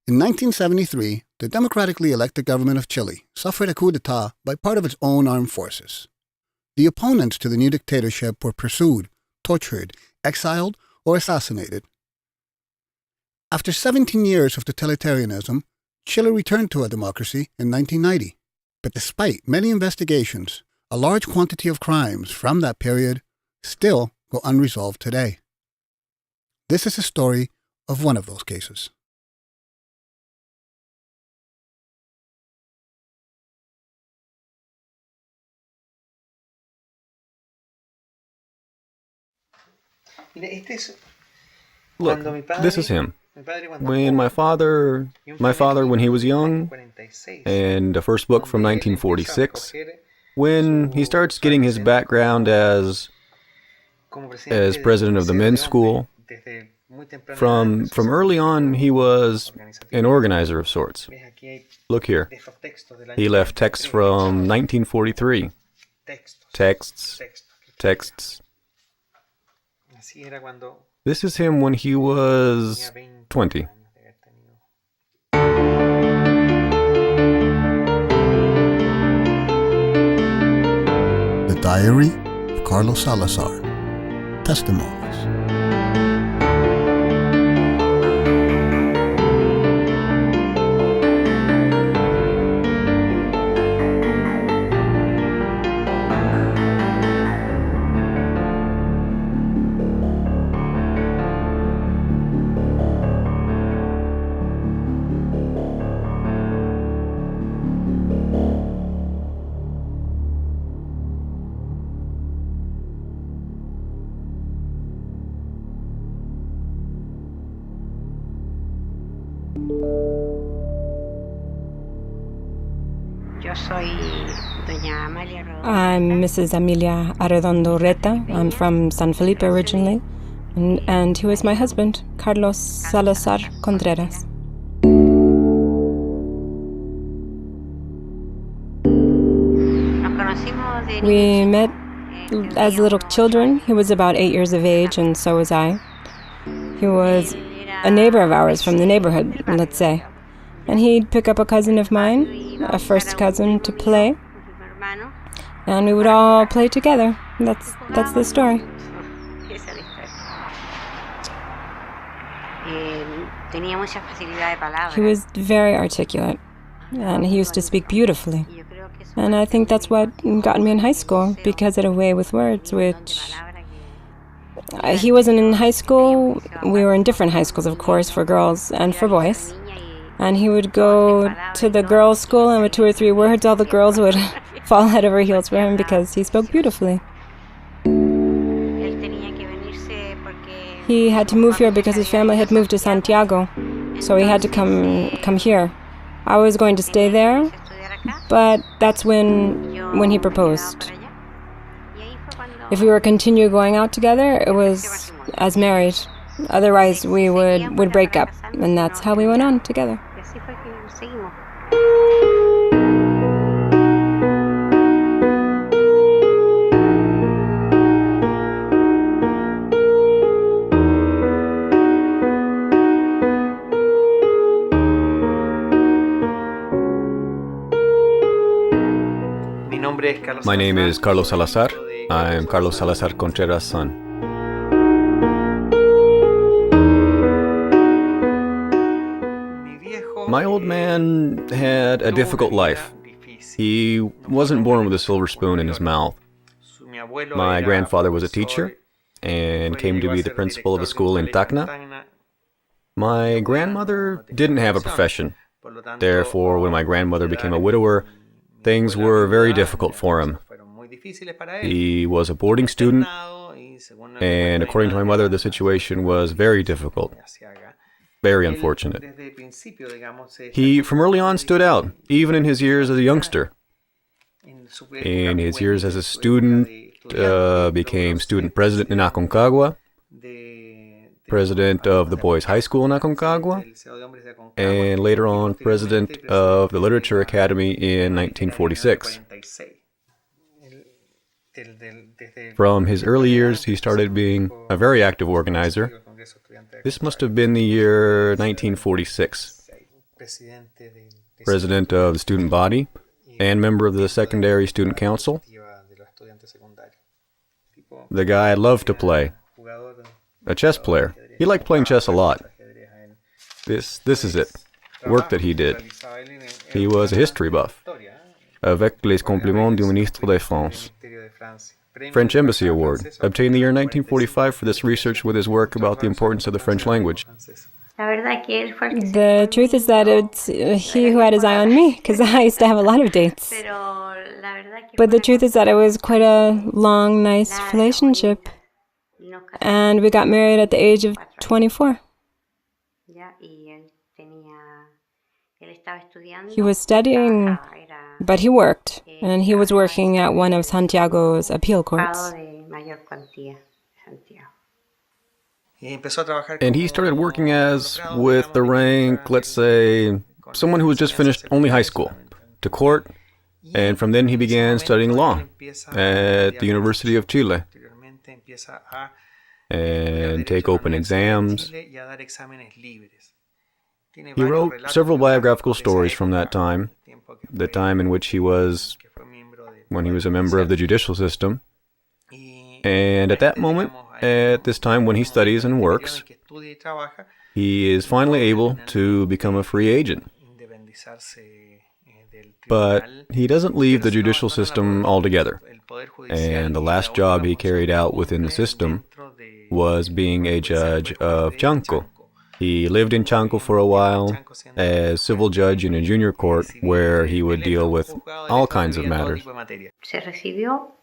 In 1973, the democratically elected government of Chile suffered a coup d'etat by part of its own armed forces. The opponents to the new dictatorship were pursued, tortured, exiled, or assassinated. After 17 years of totalitarianism, Chile returned to a democracy in 1990. But despite many investigations, a large quantity of crimes from that period still go unresolved today. This is a story of one of those cases. Look, this is him. When my father, when he was young, and a first book from 1946, when he starts getting his background as president of the men's school, from early on he was an organizer of sorts. Look here. He left texts from 1943. Texts. This is him when he was 20. The Diary of Carlos Salazar. Testimonies. I'm Mrs. Amelia Arredondo Reta. I'm from San Felipe originally, and he was my husband, Carlos Salazar Contreras. We met as little children. He was about 8 years of age, and so was I. He was a neighbor of ours from the neighborhood, let's say. And he'd pick up a cousin of mine, a first cousin, to play. And we would all play together. That's the story. He was very articulate, and he used to speak beautifully. And I think that's what got me in high school, because he had a way with words, which... he wasn't in high school. We were in different high schools, of course, for girls and for boys. And he would go to the girls' school, and with 2 or 3 words, all the girls would fall head over heels for him because he spoke beautifully. He had to move here because his family had moved to Santiago, so he had to come here. I was going to stay there, but that's when he proposed. If we were continue going out together, it was as married. Otherwise, we would break up, and that's how we went on together. My name is Carlos Salazar. I'm Carlos Salazar Contreras' son. My old man had a difficult life. He wasn't born with a silver spoon in his mouth. My grandfather was a teacher and came to be the principal of a school in Tacna. My grandmother didn't have a profession. Therefore, when my grandmother became a widower, things were very difficult for him. He was a boarding student, and according to my mother, the situation was very difficult. Very unfortunate. He, from early on, stood out, even in his years as a youngster. In his years as a student, became student president in Aconcagua, president of the Boys' High School in Aconcagua, and later on, president of the Literature Academy in 1946. From his early years, he started being a very active organizer. This must have been the year 1946. president of the student body, and member of the secondary student council. The guy loved to play. A chess player. He liked playing chess a lot. This is it. Work that he did. He was a history buff. Avec les compliments du ministre de France. French Embassy Award. Obtained the year 1945 for this research with his work about the importance of the French language. The truth is that it's he who had his eye on me, because I used to have a lot of dates. But the truth is that it was quite a long, nice relationship. And we got married at the age of 24. He was studying, but he worked, and he was working at one of Santiago's appeal courts. And he started working as, with the rank, let's say, someone who was just finished only high school, to court, and from then he began studying law at the University of Chile, and take open exams. He wrote several biographical stories from that time, the time in which he was, when he was a member of the judicial system. And at that moment, at this time when he studies and works, he is finally able to become a free agent. But he doesn't leave the judicial system altogether. And the last job he carried out within the system was being a judge of Chanco. He lived in Chanco for a while as civil judge in a junior court where he would deal with all kinds of matters.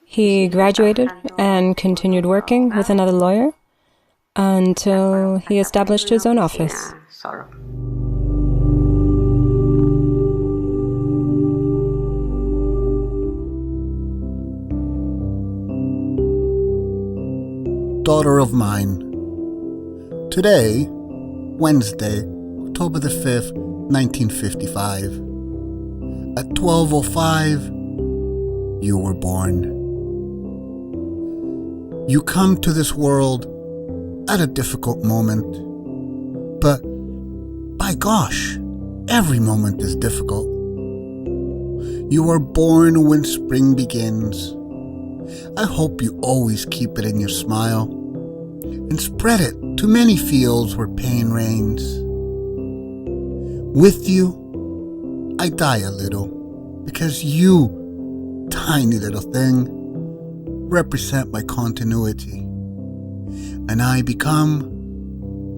He graduated and continued working with another lawyer until he established his own office. Daughter of mine. Today, Wednesday, October the 5th, 1955. At 12:05, you were born. You come to this world at a difficult moment, but by gosh, every moment is difficult. You are born when spring begins. I hope you always keep it in your smile and spread it to many fields where pain reigns. With you, I die a little because you, tiny little thing, represent my continuity, and I become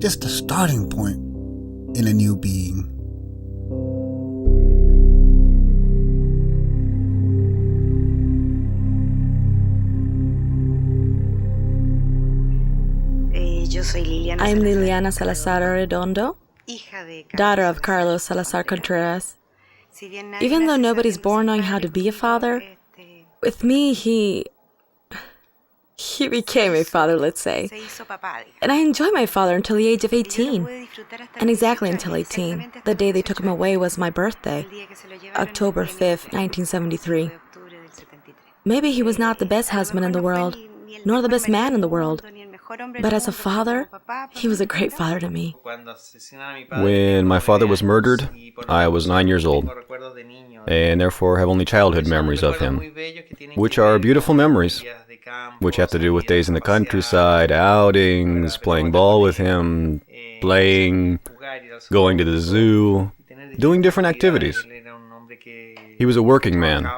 just a starting point in a new being. I'm Liliana Salazar Redondo, daughter of Carlos Salazar Contreras. Even though nobody's born knowing how to be a father, with me, he became a father, let's say. And I enjoyed my father until the age of 18. And exactly until 18. The day they took him away was my birthday, October 5th, 1973. Maybe he was not the best husband in the world, nor the best man in the world. But as a father, he was a great father to me. When my father was murdered, I was 9 years old, and therefore have only childhood memories of him, which are beautiful memories, which have to do with days in the countryside, outings, playing ball with him, playing, going to the zoo, doing different activities. He was a working man,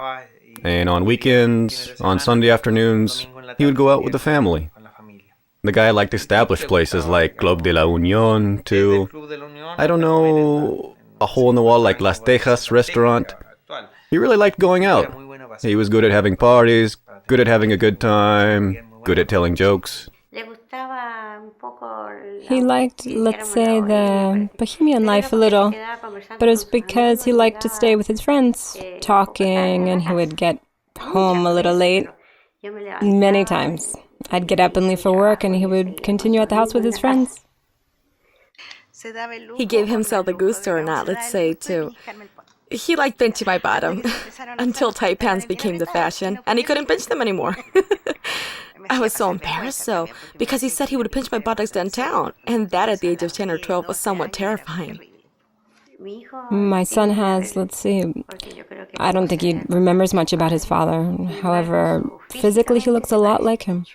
and on weekends, on Sunday afternoons, he would go out with the family. The guy liked established places like Club de la Unión to, I don't know, a hole in the wall like Las Tejas restaurant. He really liked going out. He was good at having parties, good at having a good time, good at telling jokes. He liked, let's say, the bohemian life a little, but it was because he liked to stay with his friends, talking, and he would get home a little late. Many times. I'd get up and leave for work, and he would continue at the house with his friends. He gave himself the gusto or not, let's say, too. He liked pinching my bottom, until tight pants became the fashion, and he couldn't pinch them anymore. I was so embarrassed, though, because he said he would pinch my buttocks downtown, and that at the age of 10 or 12 was somewhat terrifying. My son has, let's see, I don't think he remembers much about his father. However, physically he looks a lot like him.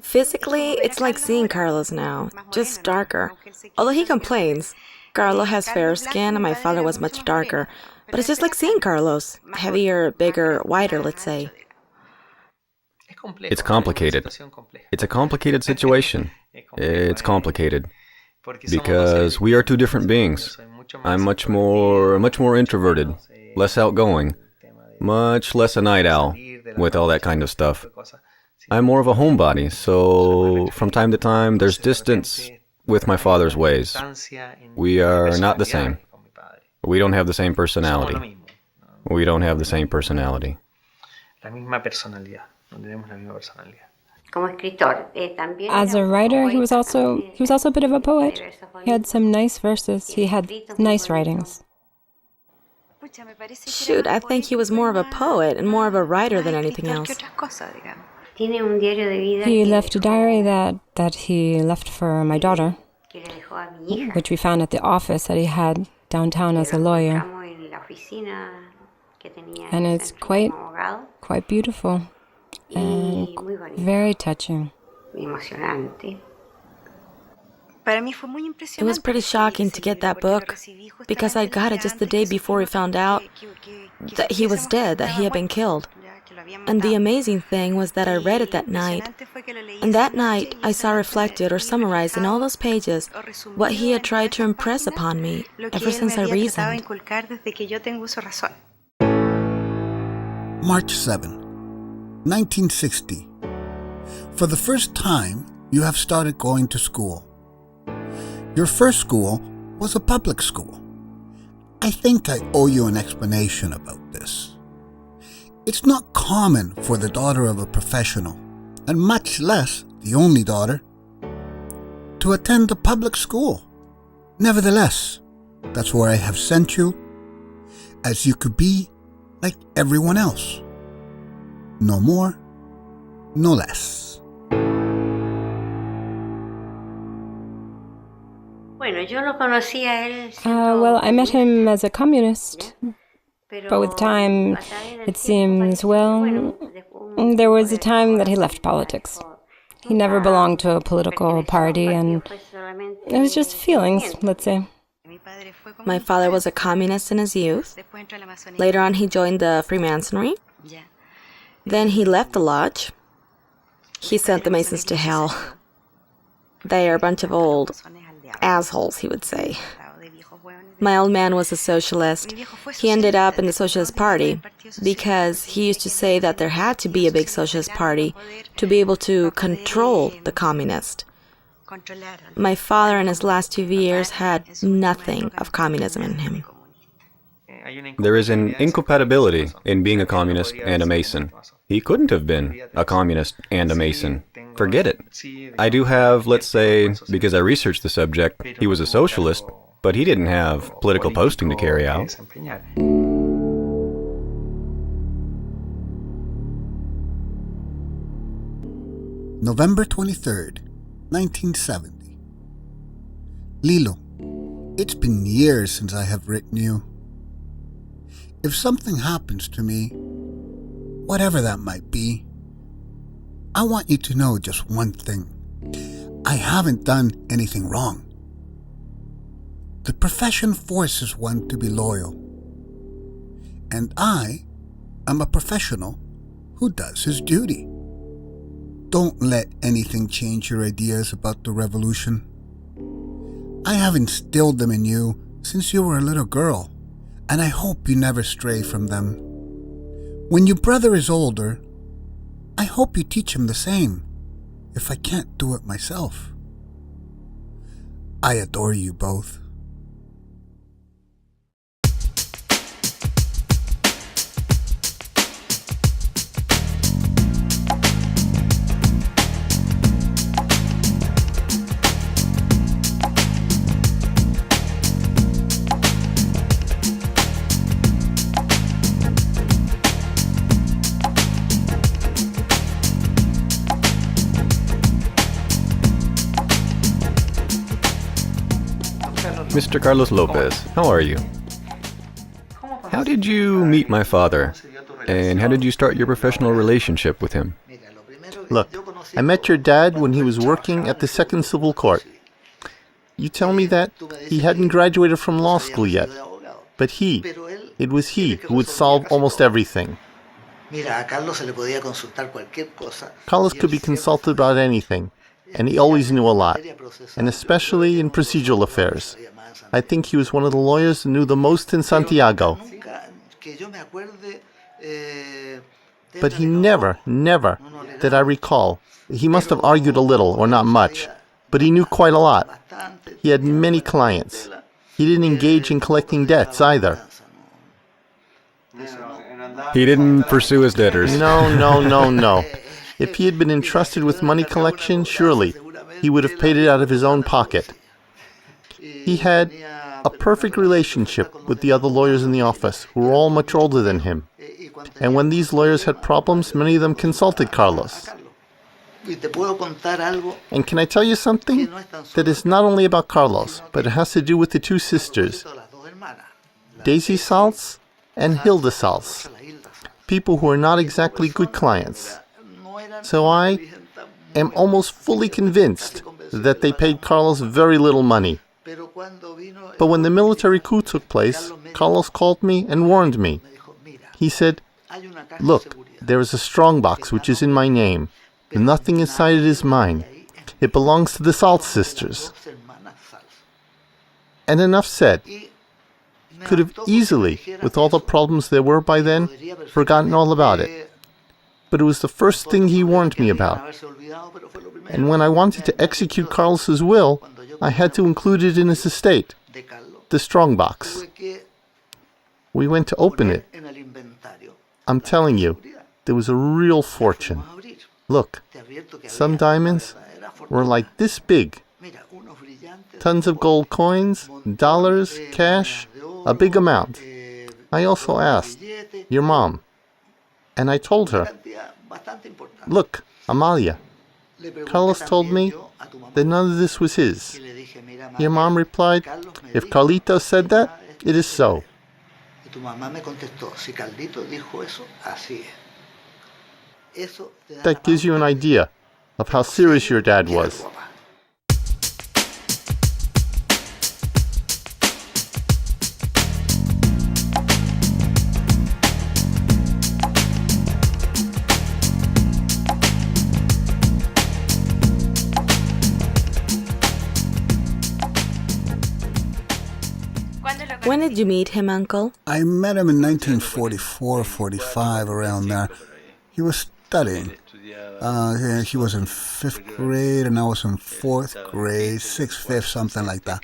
Physically, it's like seeing Carlos now, just darker. Although he complains. Carlos has fairer skin and my father was much darker. But it's just like seeing Carlos. Heavier, bigger, wider, let's say. It's complicated. It's a complicated situation. It's complicated. Because we are two different beings. I'm much more introverted, less outgoing, much less a night owl, with all that kind of stuff. I'm more of a homebody, so from time to time there's distance with my father's ways. We are not the same. We don't have the same personality. We don't have the same personality. As a writer, he was also a bit of a poet. He had some nice verses. He had nice writings. Shoot, I think he was more of a poet and more of a writer than anything else. He left a diary that he left for my daughter, which we found at the office that he had downtown as a lawyer. And it's quite beautiful and very touching. It was pretty shocking to get that book because I got it just the day before we found out that he was dead, that he had been killed. And the amazing thing was that I read it that night. And that night, I saw reflected or summarized in all those pages what he had tried to impress upon me ever since I reasoned. March 7, 1960. For the first time, you have started going to school. Your first school was a public school. I think I owe you an explanation about this. It's not common for the daughter of a professional, and much less the only daughter, to attend a public school. Nevertheless, that's where I have sent you, as you could be like everyone else. No more, no less. Well, I met him as a communist. But with time, it seems, well, there was a time that he left politics. He never belonged to a political party, and it was just feelings, let's say. My father was a communist in his youth. Later on, he joined the Freemasonry. Then he left the lodge. He sent the Masons to hell. They are a bunch of old assholes, he would say. My old man was a socialist. He ended up in the Socialist Party because he used to say that there had to be a big Socialist Party to be able to control the communist. My father in his last 2 years had nothing of communism in him. There is an incompatibility in being a communist and a Mason. He couldn't have been a communist and a Mason. Forget it. I do have, let's say, because I researched the subject, he was a socialist, but he didn't have political posting to carry out. November 23rd, 1970. Lilo, it's been years since I have written you. If something happens to me, whatever that might be, I want you to know just one thing. I haven't done anything wrong. The profession forces one to be loyal. And I am a professional who does his duty. Don't let anything change your ideas about the revolution. I have instilled them in you since you were a little girl, and I hope you never stray from them. When your brother is older, I hope you teach him the same, if I can't do it myself. I adore you both. Mr. Carlos Lopez, how are you? How did you meet my father? And how did you start your professional relationship with him? Look, I met your dad when he was working at the Second Civil Court. You tell me that he hadn't graduated from law school yet, but it was he who would solve almost everything. Carlos could be consulted about anything, and he always knew a lot, and especially in procedural affairs. I think he was one of the lawyers who knew the most in Santiago. But he never, that I recall, he must have argued a little or not much, but he knew quite a lot. He had many clients. He didn't engage in collecting debts either. He didn't pursue his debtors. No. If he had been entrusted with money collection, surely he would have paid it out of his own pocket. He had a perfect relationship with the other lawyers in the office, who were all much older than him. And when these lawyers had problems, many of them consulted Carlos. And can I tell you something? That is not only about Carlos, but it has to do with the two sisters, Daisy Salz and Hilda Salz, people who are not exactly good clients. So I am almost fully convinced that they paid Carlos very little money. But when the military coup took place, Carlos called me and warned me. He said, "Look, there is a strongbox which is in my name. Nothing inside it is mine. It belongs to the Salz sisters." And enough said. Could have easily, with all the problems there were by then, forgotten all about it. But it was the first thing he warned me about. And when I wanted to execute Carlos's will, I had to include it in his estate, the strongbox. We went to open it. I'm telling you, there was a real fortune. Look, some diamonds were like this big. Tons of gold coins, dollars, cash, a big amount. I also asked your mom, and I told her, "Look, Amalia, Carlos told me that none of this was his." Your mom replied, "If Carlito said that, it is so." That gives you an idea of how serious your dad was. When did you meet him, Uncle? I met him in 1944, 45, around there. He was studying. He was in 5th grade, and I was in 4th grade, 6th, 5th, something like that.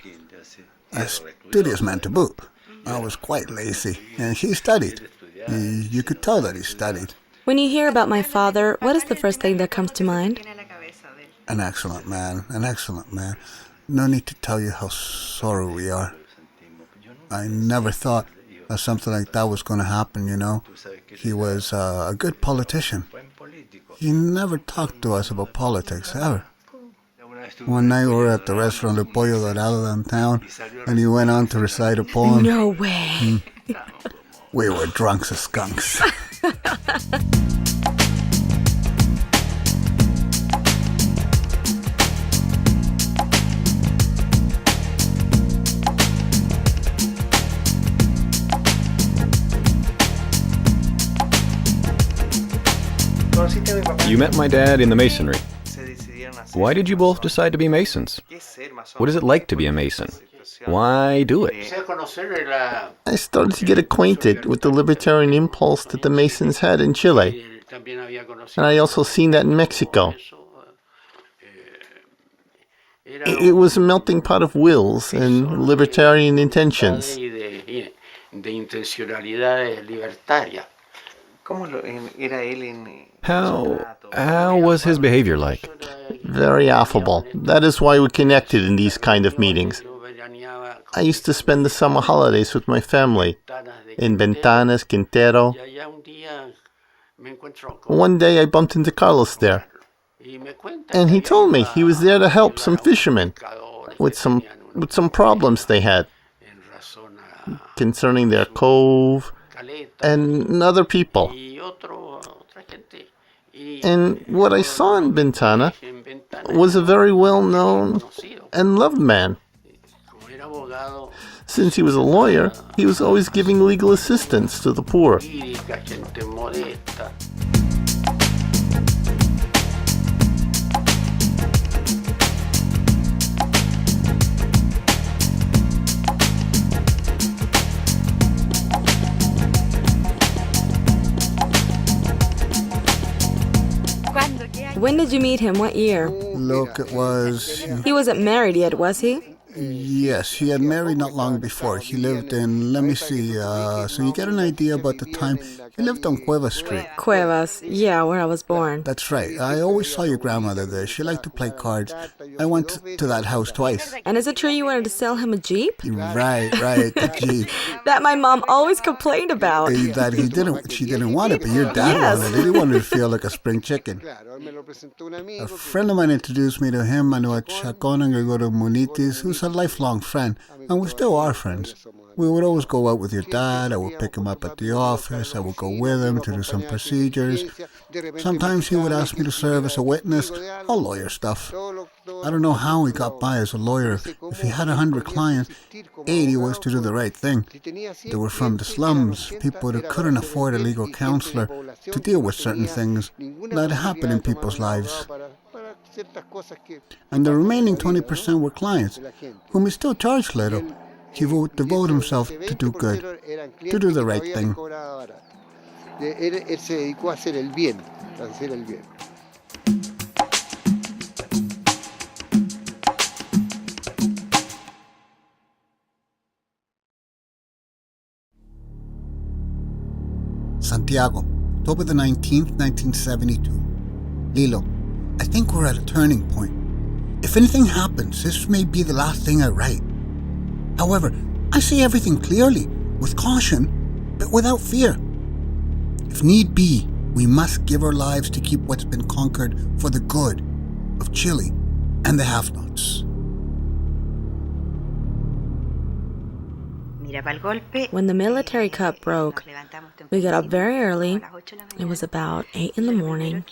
A studious man to boot. I was quite lazy, and he studied. You could tell that he studied. When you hear about my father, what is the first thing that comes to mind? An excellent man, an excellent man. No need to tell you how sorry we are. I never thought that something like that was going to happen, you know. He was a good politician. He never talked to us about politics, ever. One night we were at the restaurant de Pollo Dorado downtown, and he went on to recite a poem. No way. We were drunk as skunks. You met my dad in the masonry. Why did you both decide to be Masons? What is it like to be a Mason? Why do it? I started to get acquainted with the libertarian impulse that the Masons had in Chile. And I also seen that in Mexico. It was a melting pot of wills and libertarian intentions. How was his behavior like? Very affable. That is why we connected in these kind of meetings. I used to spend the summer holidays with my family in Ventanas, Quintero. One day I bumped into Carlos there, and he told me he was there to help some fishermen with some with some problems they had concerning their cove and other people. And what I saw in Quintana was a very well-known and loved man. Since he was a lawyer, he was always giving legal assistance to the poor. When did you meet him? What year? Look, it was... He wasn't married yet, was he? Yes, he had married not long before. He lived in, let me see, so you get an idea about the time. He lived on Cueva Street. Cuevas, yeah, where I was born. That's right. I always saw your grandmother there. She liked to play cards. I went to that house twice. And is it true you wanted to sell him a Jeep? Right, the Jeep. That my mom always complained about. That she didn't want it, but your dad wanted it. He wanted to feel like a spring chicken. A friend of mine introduced me to him. I know a Chacon and Gregorio Munitis, who's a lifelong friend, and we still are friends. We would always go out with your dad. I would pick him up at the office. I would go with him to do some procedures. Sometimes he would ask me to serve as a witness, all lawyer stuff. I don't know how he got by as a lawyer. If he had 100 clients, 80 was to do the right thing. They were from the slums, people that couldn't afford a legal counselor to deal with certain things that happen in people's lives. And the remaining 20% were clients, whom he still charged little. He would devote himself to do good, to do the right thing. Santiago, October the 19th, 1972. Lilo, I think we're at a turning point. If anything happens, this may be the last thing I write. However, I see everything clearly, with caution, but without fear. If need be, we must give our lives to keep what's been conquered for the good of Chile and the have-nots. When the military coup broke, we got up very early. It was about 8 in the morning,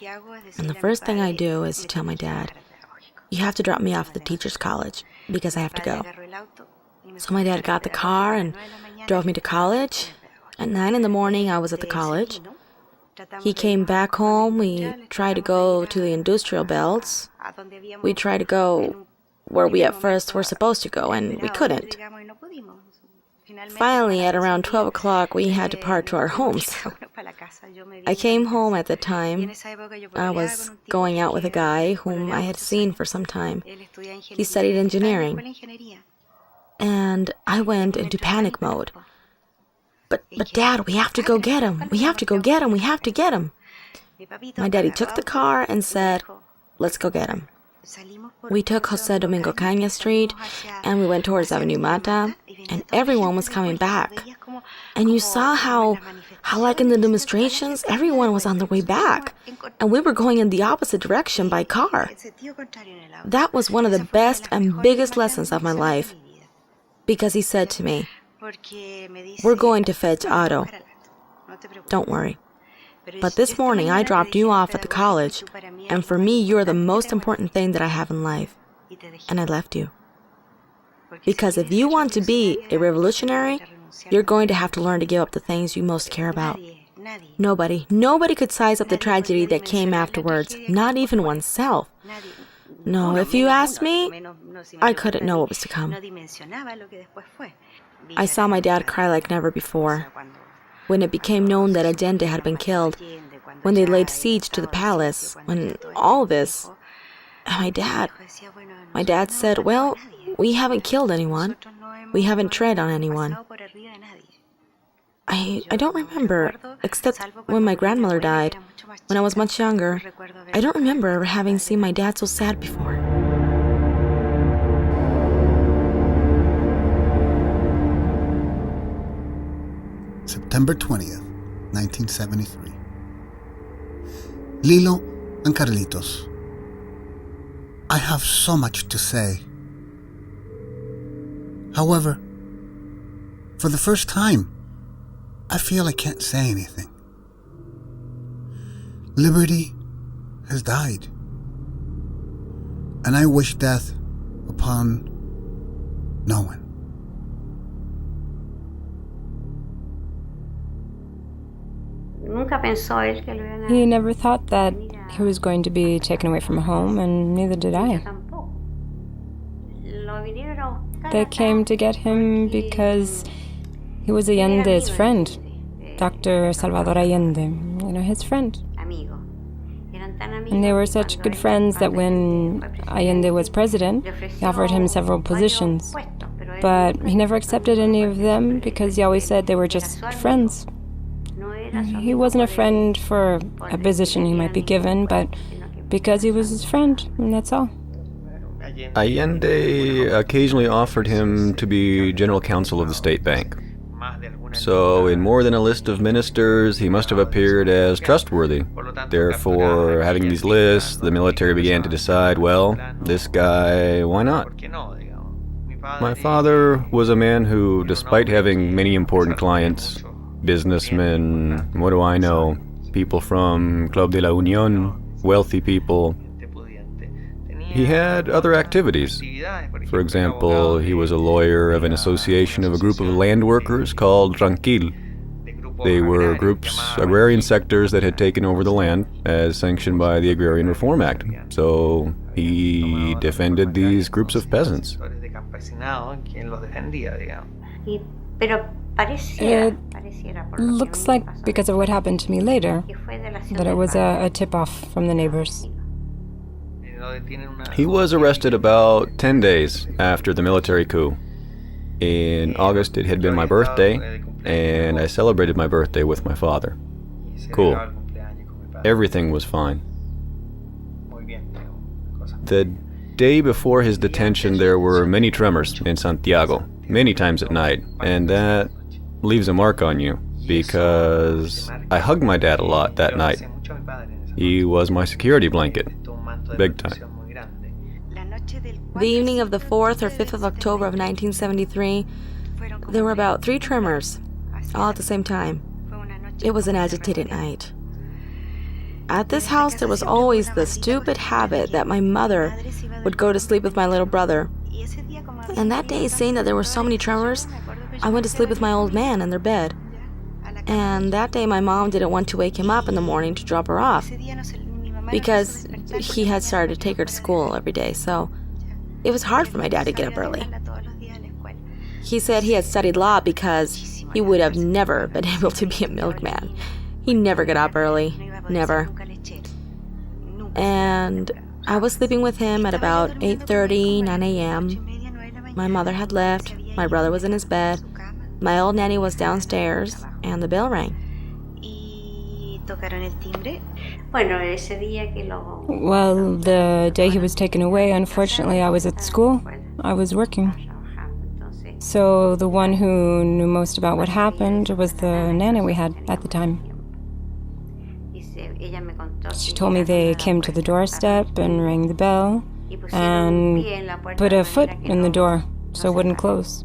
and the first thing I do is to tell my dad, "You have to drop me off at the teacher's college, because I have to go." So my dad got the car and drove me to college. At 9 in the morning, I was at the college. He came back home. We tried to go to the industrial belts. We tried to go where we at first were supposed to go, and we couldn't. Finally, at around 12 o'clock, we had to depart to our homes. I came home at the time. I was going out with a guy whom I had seen for some time. He studied engineering. And I went into panic mode. But Dad, we have to go get him. We have to go get him. We have to get him. My daddy took the car and said, "Let's go get him." We took Jose Domingo Caña Street, and we went towards Avenue Mata, and everyone was coming back. And you saw how like in the demonstrations, everyone was on their way back, and we were going in the opposite direction by car. That was one of the best and biggest lessons of my life, because he said to me, "We're going to fetch Otto. Don't worry. But this morning I dropped you off at the college, and for me you're the most important thing that I have in life, and I left you. Because if you want to be a revolutionary, you're going to have to learn to give up the things you most care about." Nobody could size up the tragedy that came afterwards, not even oneself. No, if you asked me, I couldn't know what was to come. I saw my dad cry like never before. When it became known that Allende had been killed, when they laid siege to the palace, when all this, my dad said, "Well, we haven't killed anyone. We haven't tread on anyone." I don't remember, except when my grandmother died, when I was much younger. I don't remember ever having seen my dad so sad before. September 20th, 1973. Lilo and Carlitos, I have so much to say. However, for the first time, I feel I can't say anything. Liberty has died, and I wish death upon no one. He never thought that he was going to be taken away from home, and neither did I. They came to get him because he was Allende's friend, Dr. Salvador Allende, his friend. And they were such good friends that when Allende was president, he offered him several positions. But he never accepted any of them because he always said they were just friends. He wasn't a friend for a position he might be given, but because he was his friend, and that's all. Allende occasionally offered him to be general counsel of the state bank. So, in more than a list of ministers, he must have appeared as trustworthy. Therefore, having these lists, the military began to decide, well, this guy, why not? My father was a man who, despite having many important clients, businessmen, what do I know, people from Club de la Unión, wealthy people, he had other activities. For example, he was a lawyer of an association of a group of land workers called Tranquil. They were groups, agrarian sectors that had taken over the land as sanctioned by the Agrarian Reform Act. So he defended these groups of peasants. It looks like because of what happened to me later, that it was a tip-off from the neighbors. He was arrested about 10 days after the military coup. In August, it had been my birthday, and I celebrated my birthday with my father. Cool. Everything was fine. The day before his detention, there were many tremors in Santiago, many times at night, and that leaves a mark on you, because I hugged my dad a lot that night. He was my security blanket. Big time. The evening of the 4th or 5th of October of 1973, there were about 3 tremors, all at the same time. It was an agitated night. At this house, there was always the stupid habit that my mother would go to sleep with my little brother. And that day, seeing that there were so many tremors, I went to sleep with my old man in their bed. And that day, my mom didn't want to wake him up in the morning to drop her off, because he had started to take her to school every day, so it was hard for my dad to get up early. He said he had studied law because he would have never been able to be a milkman. He never got up early, never. And I was sleeping with him at about 8:30, 9 a.m. My mother had left, my brother was in his bed, my old nanny was downstairs, and the bell rang. Well, the day he was taken away, unfortunately, I was at school. I was working. So the one who knew most about what happened was the nanny we had at the time. She told me they came to the doorstep and rang the bell and put a foot in the door so it wouldn't close.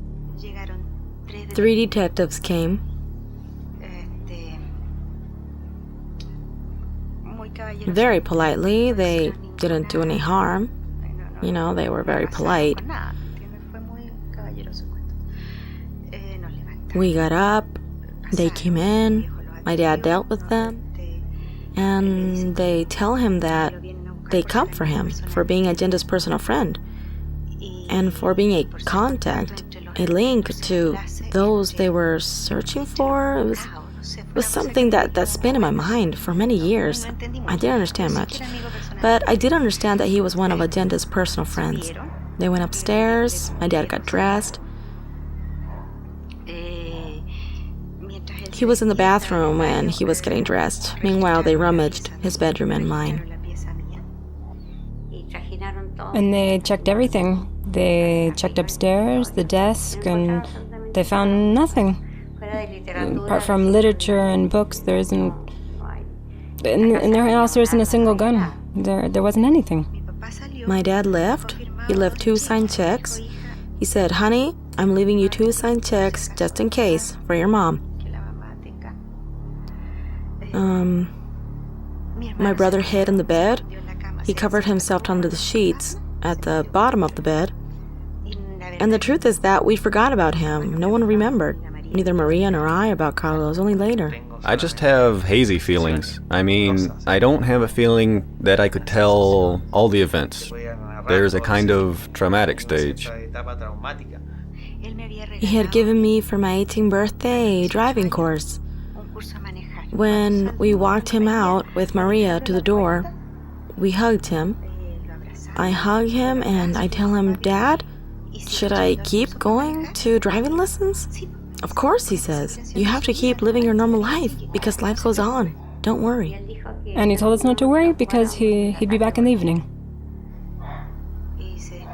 3 detectives came. Very politely, they didn't do any harm. They were very polite. We got up, they came in, my dad dealt with them, and they tell him that they come for him for being Allende's personal friend and for being a contact, a link to those they were searching for. It was something that spun in my mind for many years. I didn't understand much, but I did understand that he was one of Allende's personal friends. They went upstairs, my dad got dressed. He was in the bathroom and he was getting dressed. Meanwhile, they rummaged his bedroom and mine. And they checked everything. They checked upstairs, the desk, and they found nothing. Apart from literature and books, there isn't... In their house, there isn't a single gun. There wasn't anything. My dad left. He left 2 signed checks. He said, "Honey, I'm leaving you 2 signed checks just in case for your mom. My brother hid in the bed. He covered himself under the sheets at the bottom of the bed. And the truth is that we forgot about him. No one remembered. Neither Maria nor I about Carlos, only later. I just have hazy feelings. I mean, I don't have a feeling that I could tell all the events. There's a kind of traumatic stage. He had given me for my 18th birthday a driving course. When we walked him out with Maria to the door, we hugged him. I hug him and I tell him, "Dad, should I keep going to driving lessons?" "Of course," he says. "You have to keep living your normal life because life goes on. Don't worry." And he told us not to worry because he'd be back in the evening.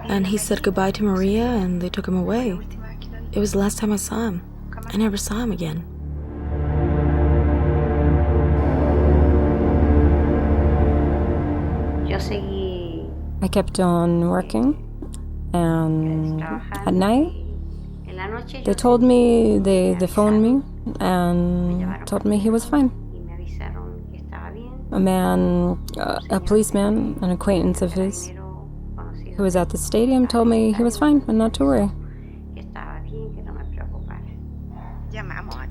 And he said goodbye to Maria and they took him away. It was the last time I saw him. I never saw him again. I kept on working, and at night, they told me, they phoned me, and told me he was fine. A man, a policeman, an acquaintance of his, who was at the stadium, told me he was fine and not to worry.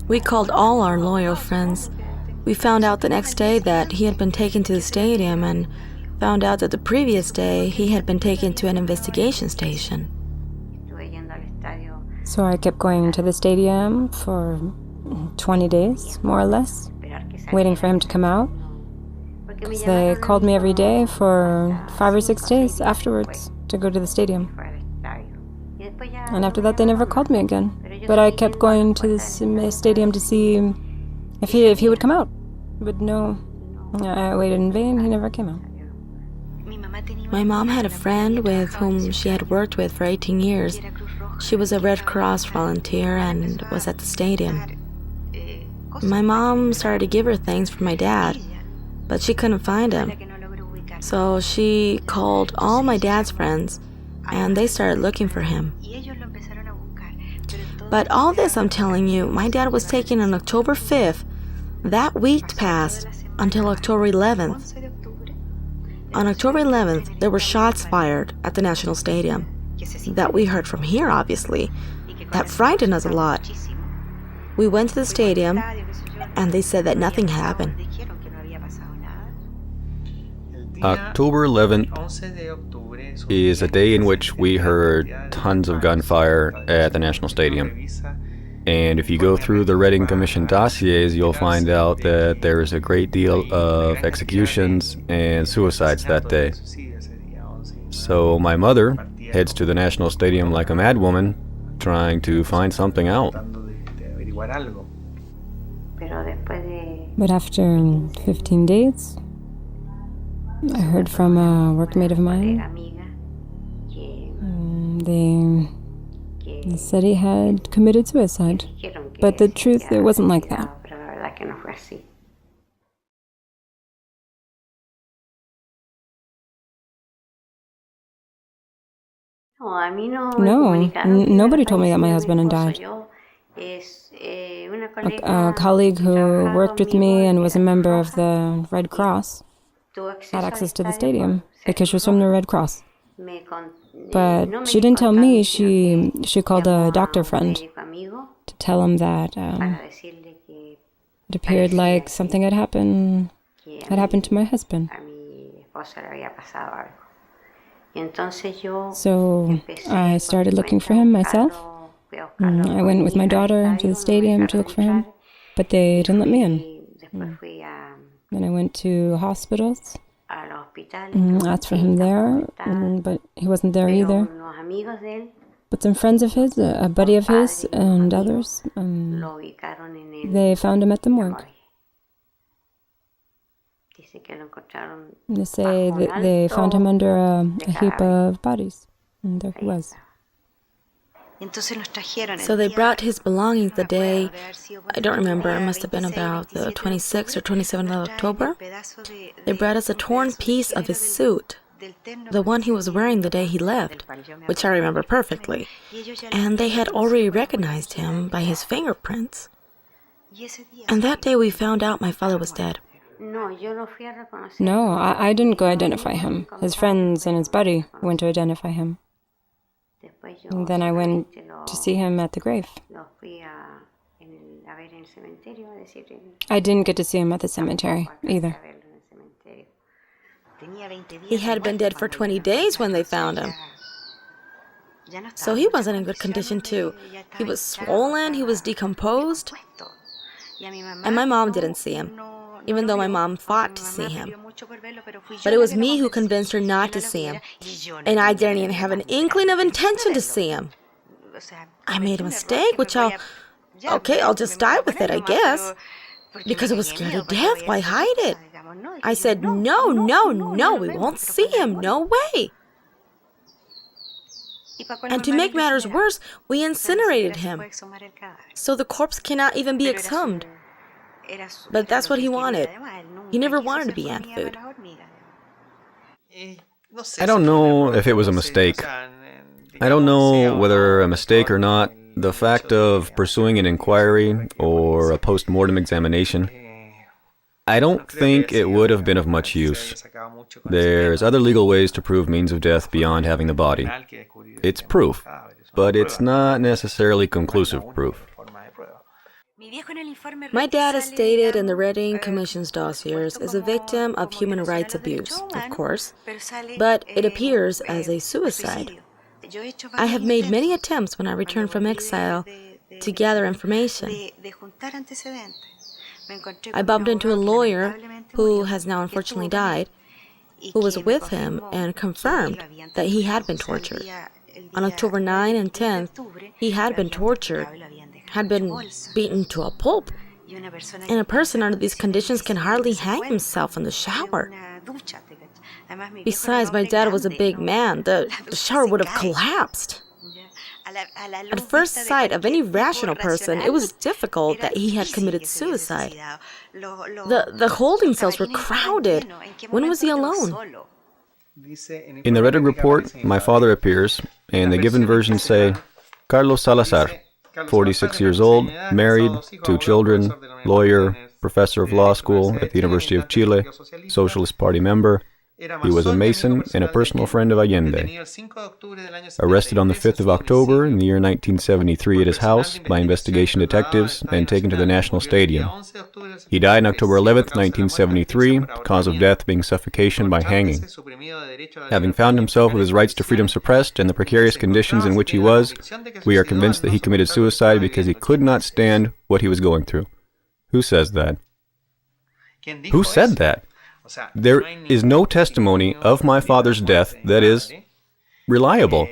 We called all our loyal friends. We found out the next day that he had been taken to the stadium and found out that the previous day he had been taken to an investigation station. So I kept going to the stadium for 20 days, more or less, waiting for him to come out. Because they called me every day for 5 or 6 days afterwards to go to the stadium. And after that, they never called me again. But I kept going to the stadium to see if he would come out. But no, I waited in vain. He never came out. My mom had a friend with whom she had worked with for 18 years. She was a Red Cross volunteer and was at the stadium. My mom started to give her things for my dad, but she couldn't find him. So she called all my dad's friends, and they started looking for him. But all this I'm telling you, my dad was taken on October 5th. That week passed until October 11th. On October 11th, there were shots fired at the National Stadium. That we heard from here, obviously. That frightened us a lot. We went to the stadium, and they said that nothing happened. October 11th is a day in which we heard tons of gunfire at the National Stadium. And if you go through the Reading Commission dossiers, you'll find out that there is a great deal of executions and suicides that day. So my mother heads to the National Stadium like a madwoman, trying to find something out. But after 15 days, I heard from a workmate of mine. They said he had committed suicide. But the truth, it wasn't like that. No, nobody told me that my husband had died. A colleague who worked with me and was a member of the Red Cross had access to the stadium because she was from the Red Cross. But she didn't tell me. She called a doctor friend to tell him that it appeared like something had happened to my husband. So I started looking for him myself. I went with my daughter to the stadium to look for him, but they didn't let me in. Then I went to hospitals, asked for him there, but he wasn't there either. But some friends of his, a buddy of his, and others, they found him at the morgue. They say that they found him under a heap of bodies, and there he was. So they brought his belongings the day, I don't remember, it must have been about the 26th or 27th of October. They brought us a torn piece of his suit the one he was wearing the day he left, which I remember perfectly, and they had already recognized him by his fingerprints. And that day we found out my father was dead. No, I didn't go identify him. His friends and his buddy went to identify him. And then I went to see him at the grave. I didn't get to see him at the cemetery either. He had been dead for 20 days when they found him. So he wasn't in good condition too. He was swollen, he was decomposed. And my mom didn't see him, even though my mom fought to see him. But it was me who convinced her not to see him. And I didn't even have an inkling of intention to see him. I made a mistake, which I'll just die with it, I guess. Because I was scared to death, why hide it? I said, no, we won't see him, no way. And to make matters worse, we incinerated him. So the corpse cannot even be exhumed. But that's what he wanted. He never wanted to be ant food. I don't know if it was a mistake. I don't know whether a mistake or not. The fact of pursuing an inquiry or a post-mortem examination, I don't think it would have been of much use. There's other legal ways to prove means of death beyond having the body. It's proof, but it's not necessarily conclusive proof. My dad is stated in the Reading Commission's dossiers as a victim of human rights abuse, of course, but it appears as a suicide. I have made many attempts when I returned from exile to gather information. I bumped into a lawyer who has now unfortunately died, who was with him and confirmed that he had been tortured. On October 9 and 10th, he had been tortured, had been beaten to a pulp. And a person under these conditions can hardly hang himself in the shower. Besides, my dad was a big man. The shower would have collapsed. At first sight of any rational person, it was difficult that he had committed suicide. The holding cells were crowded. When was he alone? In the Reading report, my father appears, and the given versions say, Carlos Salazar, 46 years old, married, 2 children, lawyer, professor of law school at the University of Chile, Socialist Party member. He was a Mason and a personal friend of Allende. Arrested on the 5th of October in the year 1973 at his house by investigation detectives and taken to the National Stadium. He died on October 11th, 1973, cause of death being suffocation by hanging. Having found himself with his rights to freedom suppressed and the precarious conditions in which he was, we are convinced that he committed suicide because he could not stand what he was going through. Who says that? Who said that? There is no testimony of my father's death that is reliable.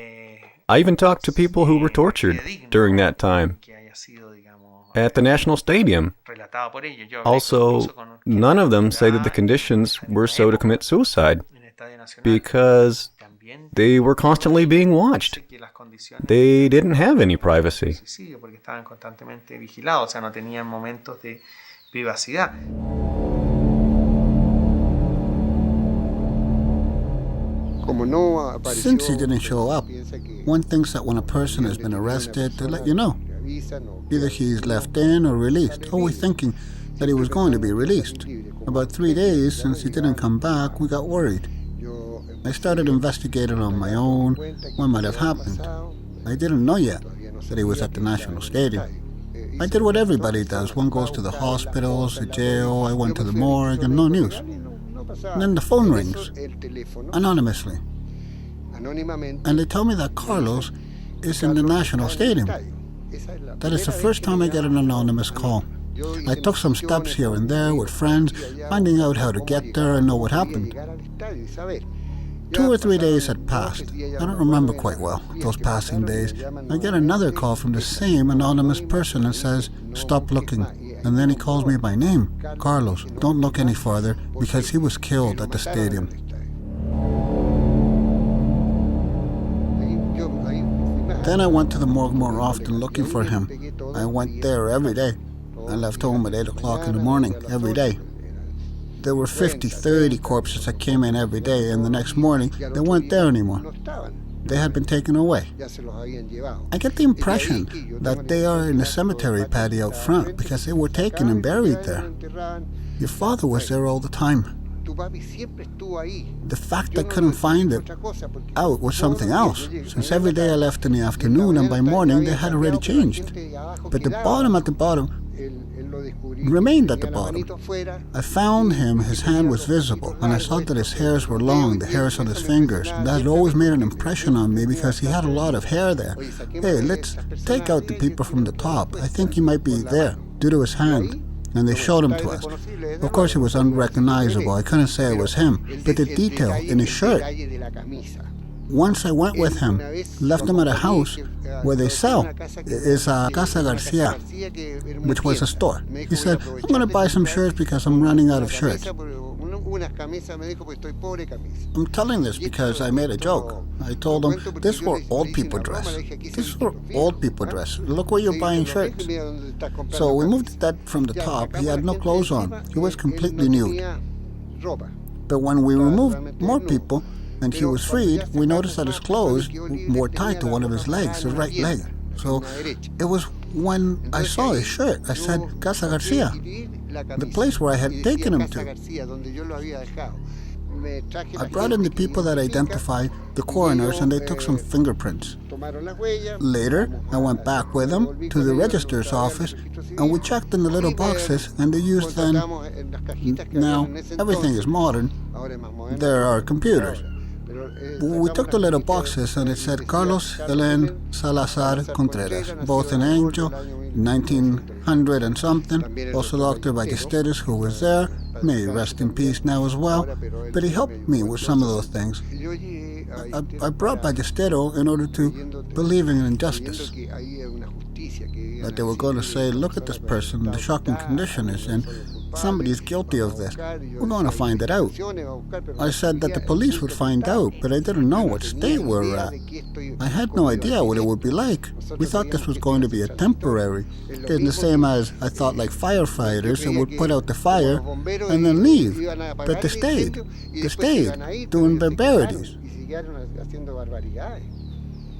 I even talked to people who were tortured during that time at the National Stadium. Also, none of them say that the conditions were so to commit suicide because they were constantly being watched. They didn't have any privacy. Since he didn't show up, one thinks that when a person has been arrested, they let you know. Either he's left in or released, always thinking that he was going to be released. About 3 days since he didn't come back, we got worried. I started investigating on my own what might have happened. I didn't know yet that he was at the National Stadium. I did what everybody does. One goes to the hospitals, the jail, I went to the morgue, and no news. And then the phone rings, anonymously. And they tell me that Carlos is in the National Stadium. That is the first time I get an anonymous call. I took some steps here and there with friends, finding out how to get there and know what happened. 2 or 3 days had passed. I don't remember quite well those passing days. I get another call from the same anonymous person and says, "Stop looking." And then he calls me by name, Carlos. Don't look any farther because he was killed at the stadium. Then I went to the morgue more often looking for him. I went there every day. I left home at 8 o'clock in the morning every day. there were 50, 30 corpses that came in every day, and the next morning they weren't there anymore. They had been taken away. I get the impression that they are in the cemetery patio out front because they were taken and buried there. Your father was there all the time. The fact I couldn't find it out was something else, since every day I left in the afternoon and by morning they had already changed. But the bottom at the bottom remained at the bottom. I found him, his hand was visible, and I saw that his hairs were long, the hairs on his fingers. That had always made an impression on me because he had a lot of hair there. Hey, let's take out the people from the top. I think he might be there, due to his hand. And they showed him to us. Of course, he was unrecognizable. I couldn't say it was him, but the detail in his shirt. Once I went with him, left him at a house where they sell. It's Casa Garcia, which was a store. He said, I'm going to buy some shirts because I'm running out of shirts. I'm telling this because I made a joke. I told him, this is where old people dress. This is where old people dress. Look where you're buying shirts. So we moved that from the top. He had no clothes on. He was completely nude. But when we removed more people, and he was freed, we noticed that his clothes were tied to one of his legs, his right leg. So it was when I saw his shirt, I said, Casa Garcia, the place where I had taken him to. I brought in the people that identified the coroners and they took some fingerprints. Later, I went back with them to the register's office and we checked in the little boxes and they used them. Now, everything is modern. There are computers. We took the little boxes and it said Carlos Salazar Contreras, both in Angel, 1900 and something, also Dr. Ballesteros, who was there, may he rest in peace now as well, but he helped me with some of those things. I brought Ballesteros in order to believe in injustice. That they were going to say, look at this person, the shocking condition is in. Somebody's guilty of this. We're going to find it out. I said that the police would find out, but I didn't know what state we were at. I had no idea what it would be like. We thought this was going to be a temporary. It's the same as I thought like firefighters that would put out the fire and then leave. But they stayed. They stayed doing barbarities.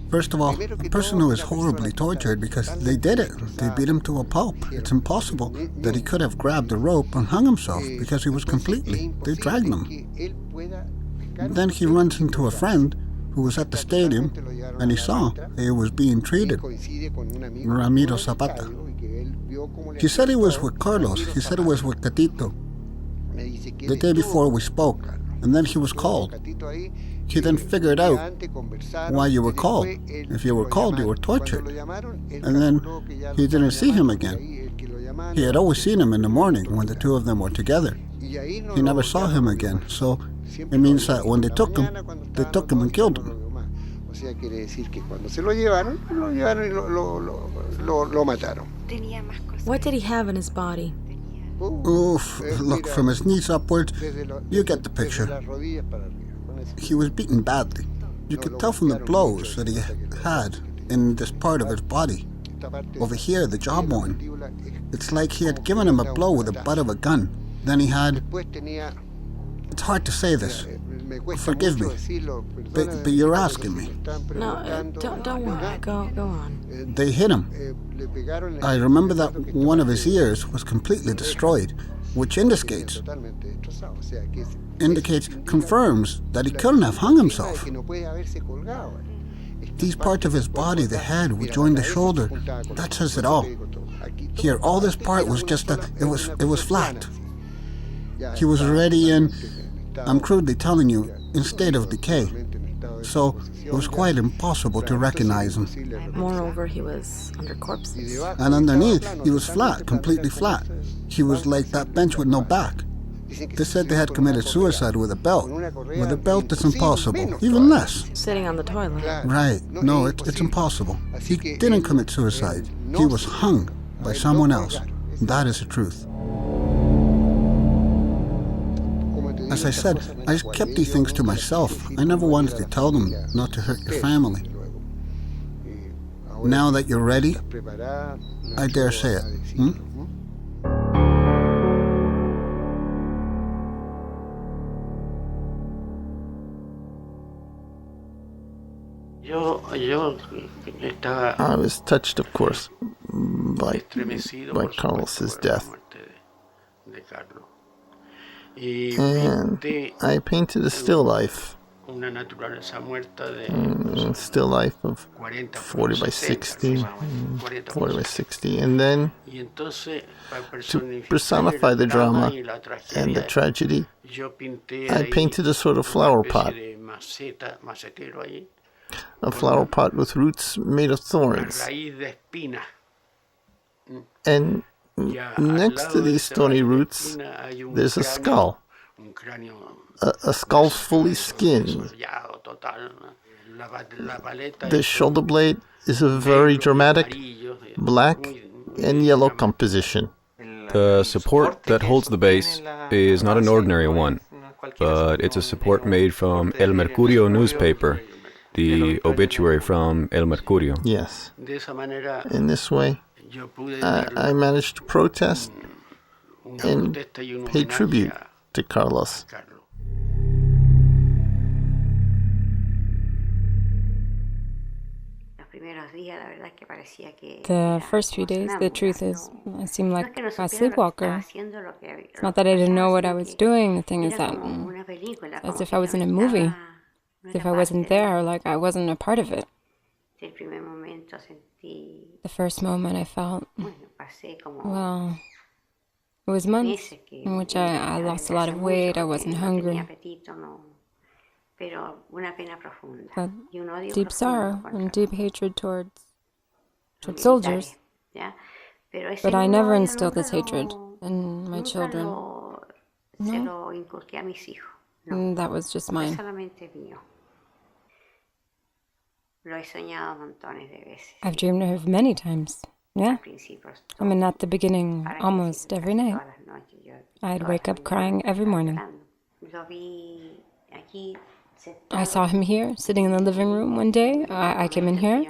First of all, a person who is horribly tortured because they did it. They beat him to a pulp. It's impossible that he could have grabbed a rope and hung himself because he was completely. They dragged him. Then he runs into a friend who was at the stadium and he saw he was being treated. Ramiro Zapata. He said he was with Carlos. He said it was with Catito. The day before we spoke, and then he was called. He then figured out why you were called. If you were called, you were tortured. And then he didn't see him again. He had always seen him in the morning when the two of them were together. He never saw him again. So it means that when they took him and killed him. What did he have in his body? Oof, look, from his knees upwards, you get the picture. He was beaten badly. You could tell from the blows that he had in this part of his body. Over here, the jawbone. It's like he had given him a blow with the butt of a gun. Then he had... It's hard to say this. Forgive me. But you're asking me. No, don't worry. Go on. They hit him. I remember that one of his ears was completely destroyed, which confirms that he couldn't have hung himself. These parts of his body, the head, would join the shoulder. That says it all. Here, all this part was just it was flat. He was already in, I'm crudely telling you, in state of decay. So it was quite impossible to recognize him. Moreover, he was under corpses. And underneath, he was flat, completely flat. He was like that bench with no back. They said they had committed suicide with a belt. With a belt, it's impossible. Even less. Sitting on the toilet. Right. No, it's impossible. He didn't commit suicide. He was hung by someone else. That is the truth. As I said, I kept these things to myself. I never wanted to tell them not to hurt your family. Now that you're ready, I dare say it. I was touched, of course, by Carlos's death. And I painted a still life. Still life of 40 by 60, 40 by 60, and then to personify the drama and the tragedy, I painted a sort of flower pot. A flower pot with roots made of thorns. And next to these thorny roots, there's a skull. A skull fully skinned. The shoulder blade is a very dramatic black and yellow composition. The support that holds the base is not an ordinary one, but it's a support made from El Mercurio newspaper, the obituary from El Mercurio. Yes. In this way, I managed to protest and pay tribute to Carlos. The first few days, the truth is, I seemed like a sleepwalker. It's not that I didn't know what I was doing. The thing is that, as if I was in a movie, as if I wasn't there, like I wasn't a part of it. The first moment I felt, well, it was months in which I lost a lot of weight, I wasn't hungry. But deep sorrow and deep hatred towards soldiers. But I never instilled this hatred in my children. No. That was just mine. I've dreamed of it many times. Yeah. I mean, at the beginning, almost every night. I'd wake up crying every morning. I saw him here, sitting in the living room one day. I came in here.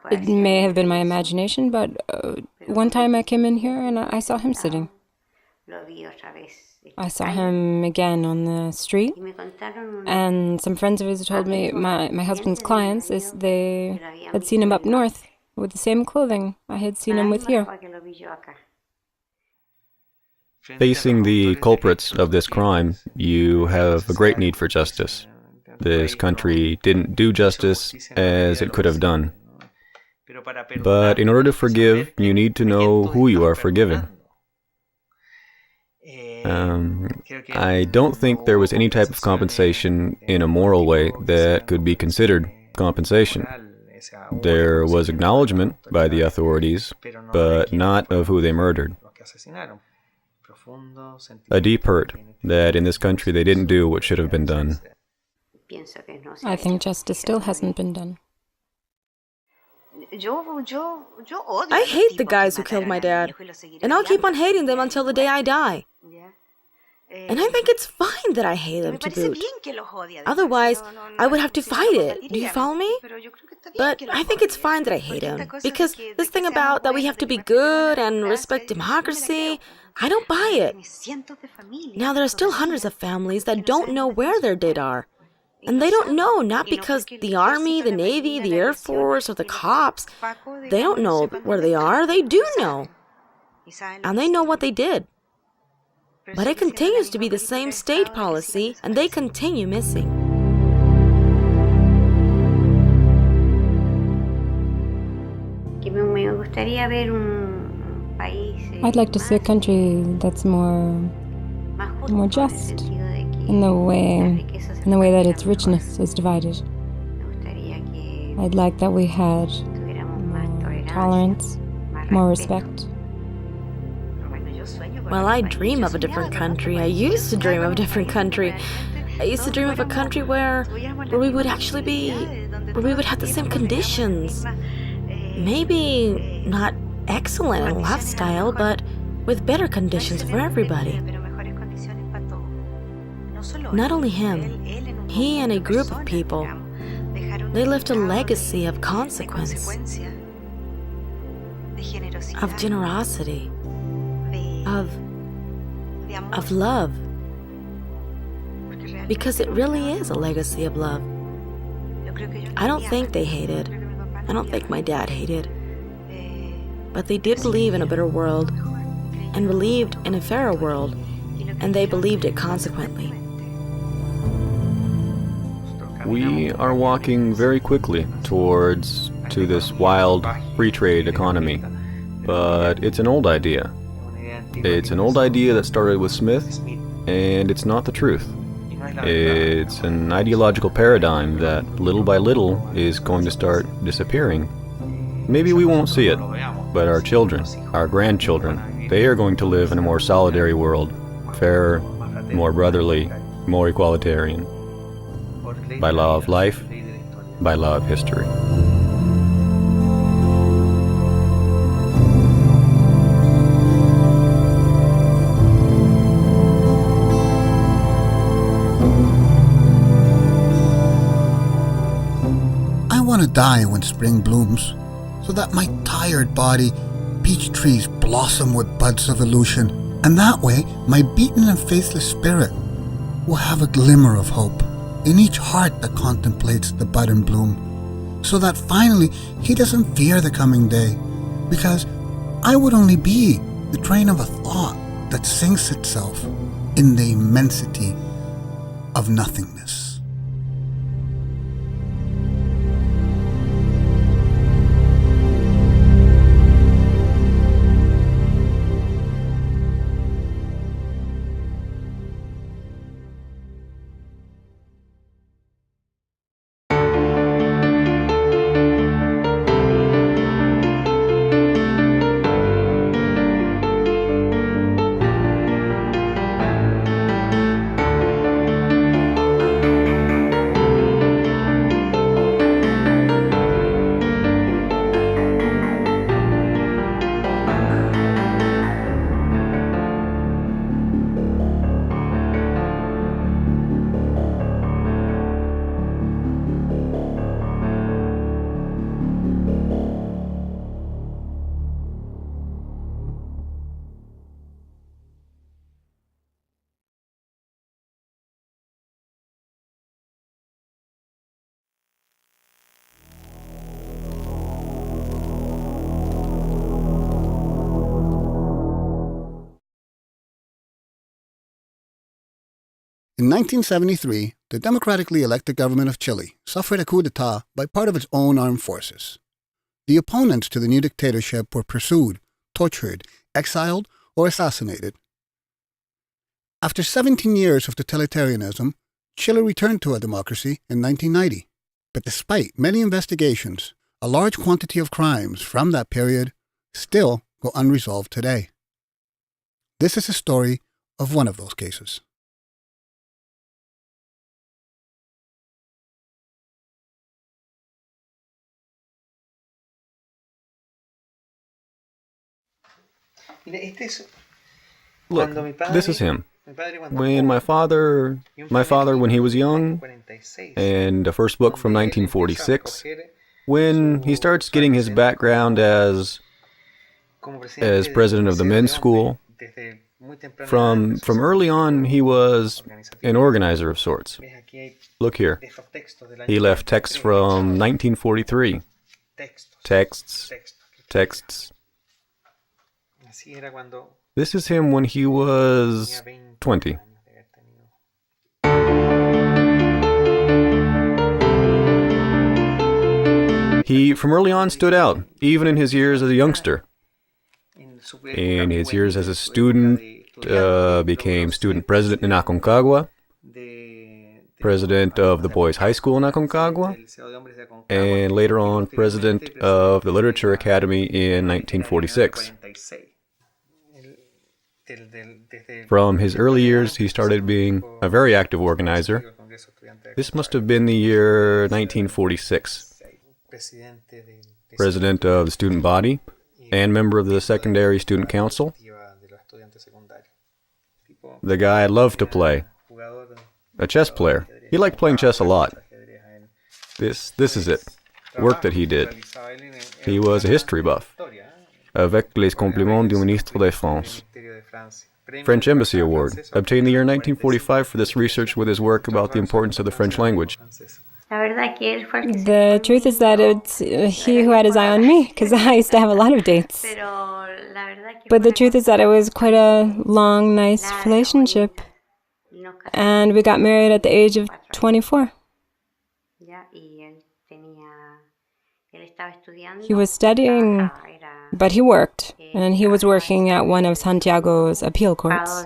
It may have been my imagination, but one time I came in here and I saw him sitting. I saw him again on the street, and some friends of his told me, my husband's clients, they had seen him up north with the same clothing I had seen him with here. Facing the culprits of this crime, you have a great need for justice. This country didn't do justice as it could have done. But in order to forgive, you need to know who you are forgiving. I don't think there was any type of compensation in a moral way that could be considered compensation. There was acknowledgement by the authorities, but not of who they murdered. A deep hurt that in this country they didn't do what should have been done. I think justice still hasn't been done. I hate the guys who killed my dad, and I'll keep on hating them until the day I die. And I think it's fine that I hate them to boot. Otherwise, I would have to fight it. Do you follow me? But I think it's fine that I hate him, because this thing about that we have to be good and respect democracy, I don't buy it. Now, there are still hundreds of families that don't know where their dead are. And they don't know, not because the Army, the Navy, the Air Force, or the cops, they don't know where they are. They do know. And they know what they did. But it continues to be the same state policy, and they continue missing. I'd like to see a country that's more just in the way that its richness is divided. I'd like that we had more tolerance, more respect. Well, I dream of a different country. I used to dream of a different country. I used to dream of a country where we would actually be, where we would have the same conditions. Maybe not excellent in lifestyle, but with better conditions for everybody. Not only him, he and a group of people, they left a legacy of consequence, of generosity, of love. Because it really is a legacy of love. I don't think they hated. I don't think my dad hated. But they did believe in a better world, and believed in a fairer world, and they believed it consequently. We are walking very quickly to this wild free trade economy, but it's an old idea. It's an old idea that started with Smith, and it's not the truth. It's an ideological paradigm that little by little is going to start disappearing. Maybe we won't see it, but our children, our grandchildren, they are going to live in a more solidary world, fairer, more brotherly, more egalitarian, by law of life, by law of history. I want to die when spring blooms, so that my tired body, peach trees blossom with buds of illusion, and that way my beaten and faithless spirit will have a glimmer of hope in each heart that contemplates the bud and bloom, so that finally he doesn't fear the coming day, because I would only be the train of a thought that sinks itself in the immensity of nothingness. In 1973, the democratically elected government of Chile suffered a coup d'etat by part of its own armed forces. The opponents to the new dictatorship were pursued, tortured, exiled, or assassinated. After 17 years of totalitarianism, Chile returned to a democracy in 1990. But despite many investigations, a large quantity of crimes from that period still go unresolved today. This is a story of one of those cases. Look, this is him. When my father, when he was young, and a first book from 1946, when he starts getting his background as president of the men's school, from early on he was an organizer of sorts. Look here. He left texts from 1943. Texts. This is him when he was 20. He, from early on, stood out, even in his years as a youngster. In his years as a student, became student president in Aconcagua, president of the Boys' High School in Aconcagua, and later on, president of the Literature Academy in 1946. From his early years, he started being a very active organizer. This must have been the year 1946. President of the student body and member of the secondary student council. The guy loved to play. A chess player. He liked playing chess a lot. This is it. Work that he did. He was a history buff. Avec les compliments du ministre de France. French Embassy Award, obtained the year 1945 for this research with his work about the importance of the French language. The truth is that it's he who had his eye on me, because I used to have a lot of dates. But the truth is that it was quite a long, nice relationship. And we got married at the age of 24. He was studying, but he worked, and he was working at one of Santiago's appeal courts.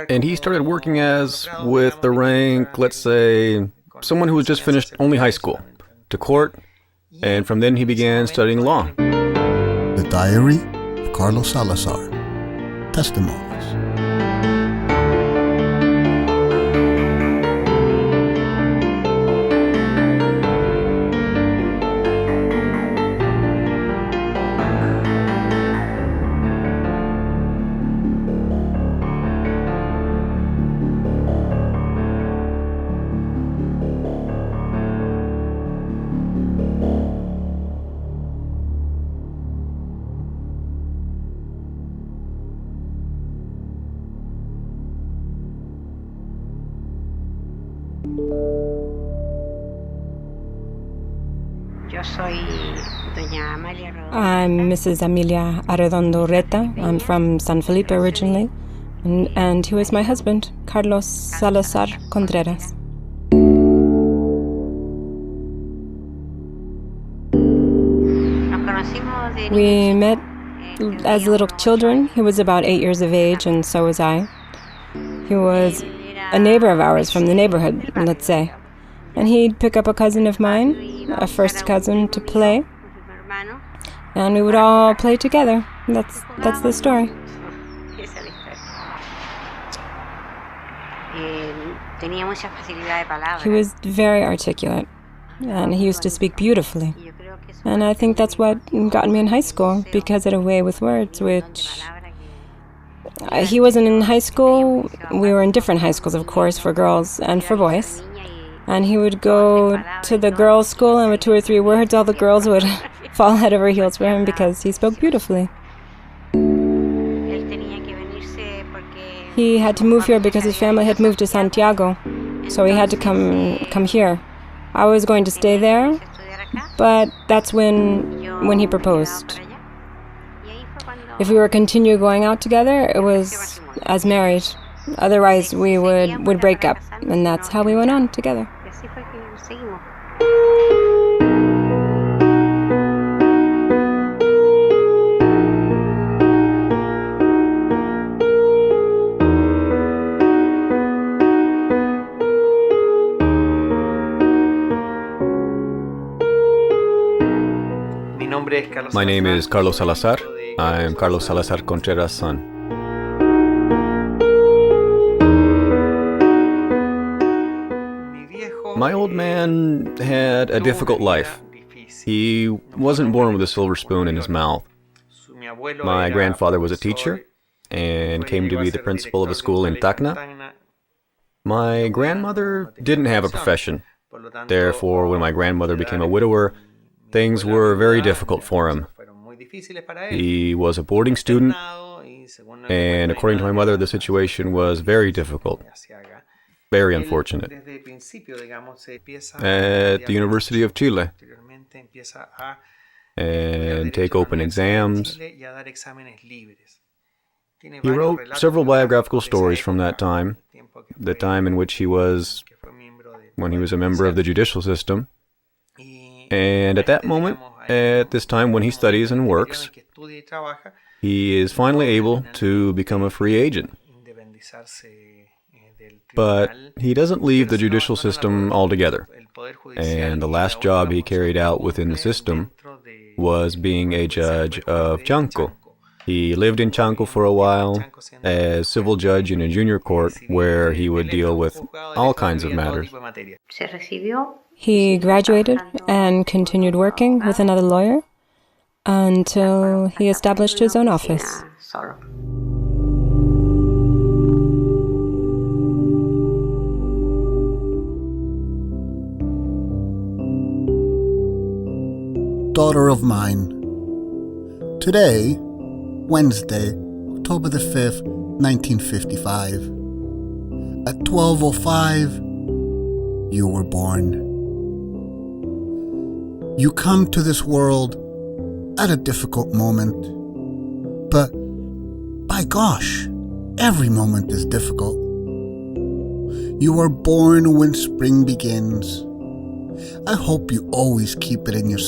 And he started working as, with the rank, let's say, someone who was just finished only high school, to court, and from then he began studying law. The Diary of Carlos Salazar. Testimonies. I'm Mrs. Amelia Arredondo Reta. I'm from San Felipe originally, and he was my husband, Carlos Salazar Contreras. We met as little children. He was about 8 years of age, and so was I. He was a neighbor of ours from the neighborhood, let's say. And he'd pick up a cousin of mine, a first cousin, to play. And we would all play together. That's the story. He was very articulate, and he used to speak beautifully. And I think that's what got me in high school, because of a way with words, which... he wasn't in high school. We were in different high schools, of course, for girls and for boys. And he would go to the girls' school, and with 2 or 3 words, all the girls would fall head over heels for him because he spoke beautifully. He had to move here because his family had moved to Santiago, so he had to come here. I was going to stay there, but that's when he proposed. If we were continue going out together, it was as married. Otherwise, we would break up, and that's how we went on together. My name is Carlos Salazar. I'm Carlos Salazar Contreras' son. My old man had a difficult life. He wasn't born with a silver spoon in his mouth. My grandfather was a teacher and came to be the principal of a school in Tacna. My grandmother didn't have a profession. Therefore, when my grandmother became a widower, things were very difficult for him. He was a boarding student, and according to my mother, the situation was very difficult. Very unfortunate. At the University of Chile, and take open exams. He wrote several biographical stories from that time, the time in which when he was a member of the judicial system. And at that moment, at this time when he studies and works, he is finally able to become a free agent. But he doesn't leave the judicial system altogether. And the last job he carried out within the system was being a judge of Chanco. He lived in Chanco for a while as civil judge in a junior court where he would deal with all kinds of matters. He graduated and continued working with another lawyer until he established his own office. Daughter of mine. Today, Wednesday, October the 5th, 1955. At 12:05, you were born. You come to this world at a difficult moment, but by gosh, every moment is difficult. You are born when spring begins. I hope you always keep it in your